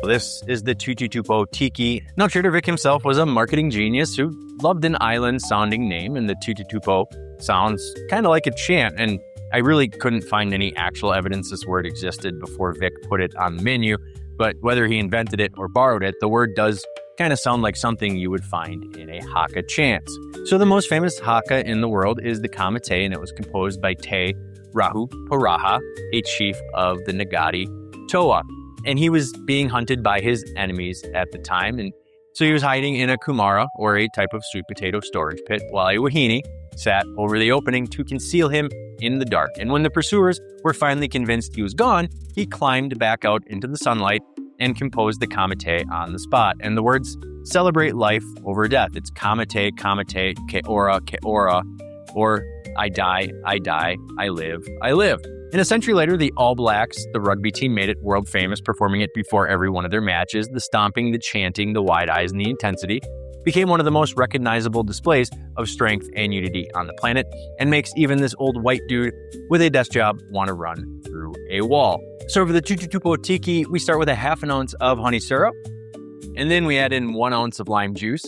This is the Tututupo Tiki. Now, Trader Vic himself was a marketing genius who loved an island-sounding name, and the Tututupo sounds kind of like a chant, and I really couldn't find any actual evidence this word existed before Vic put it on the menu, but whether he invented it or borrowed it, the word does kind of sound like something you would find in a Haka chant. So the most famous Haka in the world is the Kamite, and it was composed by Te Rauparaha, a chief of the Ngāti Toa. And he was being hunted by his enemies at the time, and so he was hiding in a kūmara, or a type of sweet potato storage pit, while a wahine sat over the opening to conceal him in the dark. And when the pursuers were finally convinced he was gone, he climbed back out into the sunlight and composed the Kamite on the spot. And the words celebrate life over death. It's Kamite, Kamite, Keora, Keora, or I die, I live, I live. And a century later, the All Blacks, the rugby team, made it world famous, performing it before every one of their matches. The stomping, the chanting, the wide eyes, and the intensity became one of the most recognizable displays of strength and unity on the planet, and makes even this old white dude with a desk job want to run through a wall. So for the Tututupo Tiki, we start with a half an ounce of honey syrup, and then we add in 1 ounce of lime juice,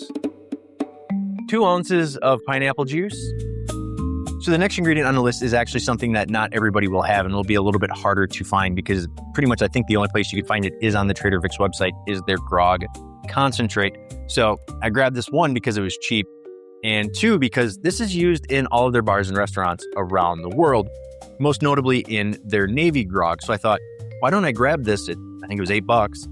2 ounces of pineapple juice. So the next ingredient on the list is actually something that not everybody will have, and it'll be a little bit harder to find because pretty much I think the only place you can find it is on the Trader Vic's website, is their grog concentrate. So I grabbed this, 1, because it was cheap, and 2, because this is used in all of their bars and restaurants around the world, most notably in their Navy grog. So I thought, why don't I grab this at, I think it was $8,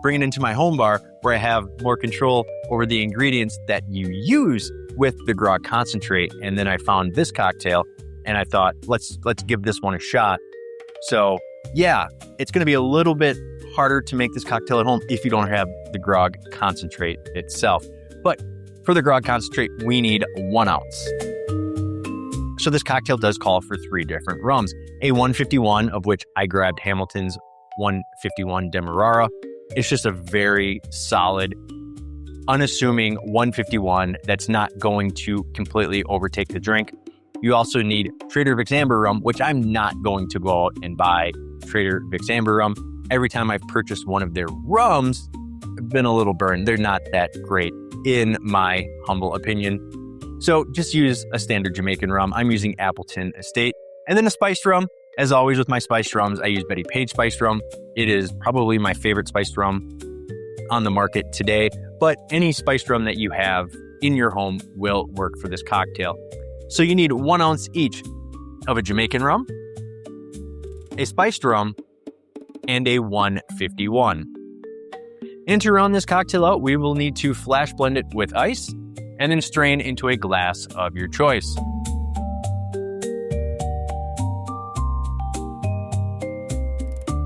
bring it into my home bar where I have more control over the ingredients that you use with the grog concentrate. And then I found this cocktail and I thought, let's give this one a shot. So yeah, it's going to be a little bit harder to make this cocktail at home if you don't have the grog concentrate itself. But for the grog concentrate, we need 1 ounce. So this cocktail does call for 3 different rums. A 151, of which I grabbed Hamilton's 151 Demerara. It's just a very solid, unassuming 151 that's not going to completely overtake the drink. You also need Trader Vic's Amber Rum, which I'm not going to go out and buy Trader Vic's Amber Rum. Every time I've purchased one of their rums, I've been a little burned. They're not that great, in my humble opinion. So just use a standard Jamaican rum. I'm using Appleton Estate. And then a spiced rum. As always with my spiced rums, I use Betty Page spiced rum. It is probably my favorite spiced rum on the market today, but any spiced rum that you have in your home will work for this cocktail. So you need 1 ounce each of a Jamaican rum, a spiced rum, and a 151. And to round this cocktail out, we will need to flash blend it with ice and then strain into a glass of your choice.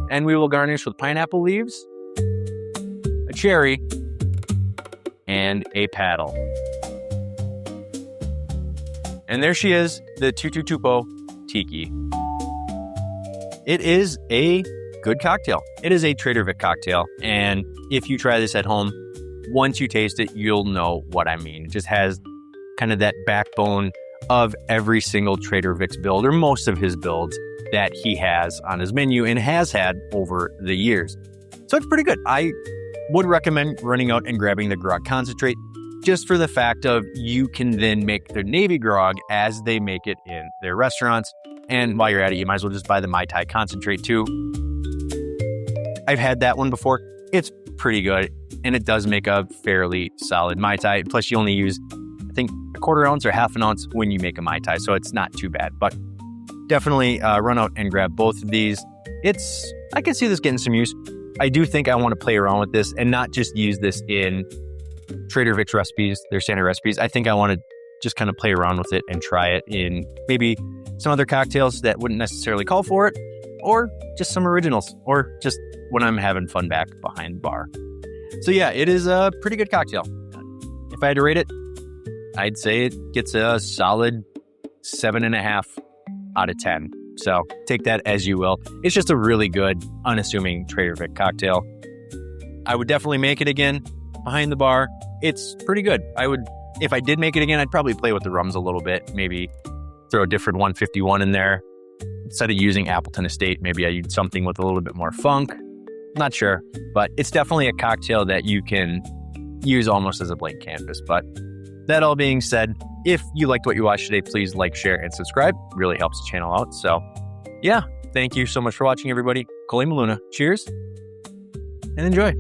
And we will garnish with pineapple leaves, a cherry, and a paddle. And there she is, the Tututupo Tiki. It is a good cocktail. It is a Trader Vic cocktail, and if you try this at home, once you taste it, you'll know what I mean. It just has kind of that backbone of every single Trader Vic's build, or most of his builds, that he has on his menu and has had over the years. So it's pretty good. I would recommend running out and grabbing the grog concentrate, just for the fact of you can then make their Navy grog as they make it in their restaurants. And while you're at it, you might as well just buy the Mai Tai concentrate too. I've had that one before. It's pretty good, and it does make a fairly solid Mai Tai. Plus you only use, I think, 1/4 ounce or 1/2 ounce when you make a Mai Tai, so it's not too bad. But definitely run out and grab both of these. I can see this getting some use. I do think I want to play around with this and not just use this in Trader Vic's recipes, their standard recipes. I think I want to just kind of play around with it and try it in maybe some other cocktails that wouldn't necessarily call for it, or just some originals, or just when I'm having fun back behind the bar. So yeah, it is a pretty good cocktail. If I had to rate it, I'd say it gets a solid 7.5 out of 10. So take that as you will. It's just a really good, unassuming Trader Vic cocktail. I would definitely make it again behind the bar. It's pretty good. If I did make it again, I'd probably play with the rums a little bit. Maybe throw a different 151 in there. Instead of using Appleton Estate, maybe I use something with a little bit more funk. Not sure, but it's definitely a cocktail that you can use almost as a blank canvas. But that all being said, if you liked what you watched today, please like, share, and subscribe. It really helps the channel out. So yeah, thank you so much for watching, everybody. Koli Maluna. Cheers and enjoy.